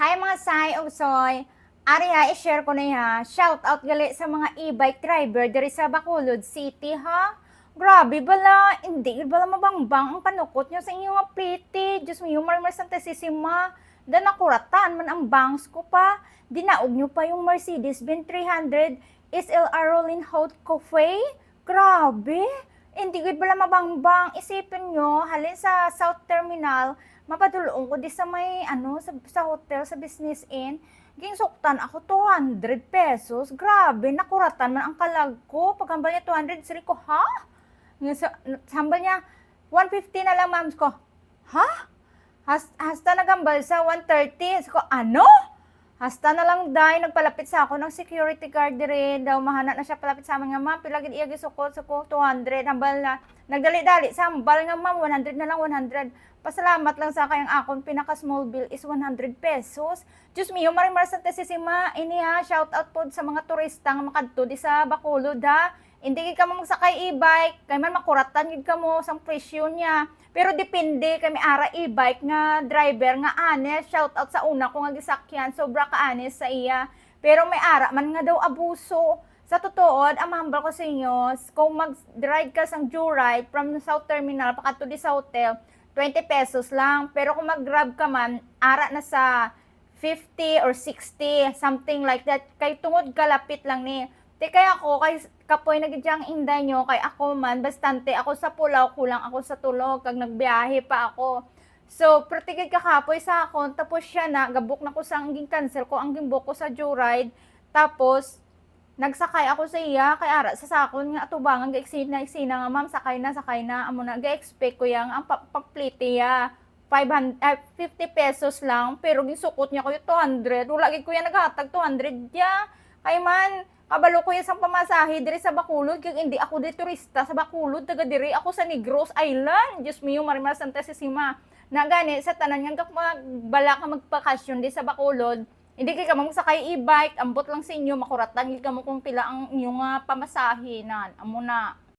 Hi mga Sai ug Soy. Ari ha, i-share ko na ha. Shout out gali sa mga e-bike driver diri sa Bacolod City ha. Grabe bala, hindi bala mabangbang ang panukot nyo sa inyong mga pretty. Diyos mo, humor Santa Sisima. Dan nakuratan man ang bangs ko pa. Dinaog nyo pa yung Mercedes-Benz 300 SLR Rolling Haute Coffee. Grabe. Hindi gud bala mabangbang. Isipin nyo, halin sa South Terminal, mapadulong ko di sa may sa hotel sa Business Inn. Ginsuktan ako 200 pesos. Grabe, nakuratan man ang kalag ko. Paghambal niya 200, siri ko, ha? Hambal niya 150 na lang, ma'am ko. Ha? Hasta nagambal sa 130. Ko, ano? Hasta na lang dahil nagpalapit sa ako ng security guard rin. Daw mahana na siya palapit sa amin nga, ma'am. Pilagin iya gisukot sa ko 200. Hambal na. Nagdali-dali sa hambal nga, ma'am. 100 na lang, 100. Pasalamat lang sa kayang akon. Pinaka small bill is 100 pesos. Diyos miyo, marimar Santa Sisima. Ini ha, shout out po sa mga turista nga makadto di sa Bacolod ha. Hindi ka mo magsakay e-bike. Kay man makuratan gid ka mo sang presyo niya. Pero depende kami ara e-bike nga driver nga honest. Shout out sa una ko nga gisakyan. Sobra ka honest sa iya. Pero may ara man nga daw abuso. Sa totoo, ang mahambal ko sa inyo, kung mag-ride ka sang Joyride from South Terminal pakadto di sa hotel, 20 pesos lang. Pero kung mag-grab ka man, ara na sa 50 or 60, something like that. Kay tungod kalapit lang ni. Te kaya ako, kay kapoy nagidyang inday nyo, kay ako man, bastante ako sa pulaw, kulang ako sa tulog, kag nagbiyahe pa ako. So, pratigid ka kapoy sa akon, tapos siya na, gabok na ko sa angging cancel ko, angging book ko sa Joyride, tapos, nagsakay ako sa iya, kay ara sa sakon nga atubangan, ga-eksina nga ma'am, sakay na, amo na, ga-expect ko yang, ang papliti ya, 50 pesos lang, pero gisukot niya ko yung 200, wala gid ko yan naghatag 200 ya, kay man, kabalo ko yan sa pamasahe diri sa Bacolod, kaya hindi ako di turista sa Bacolod, taga diri ako sa Negros Island. Diyos miyo, marimar Santa Sisima. Na gani, sa tanan nga bala ka magpakasyon di sa Bacolod, hindi ka magsakay e-bike, ambot lang sa inyo, makuratan ka mo kung pila ang inyong pamasahe na, amo na.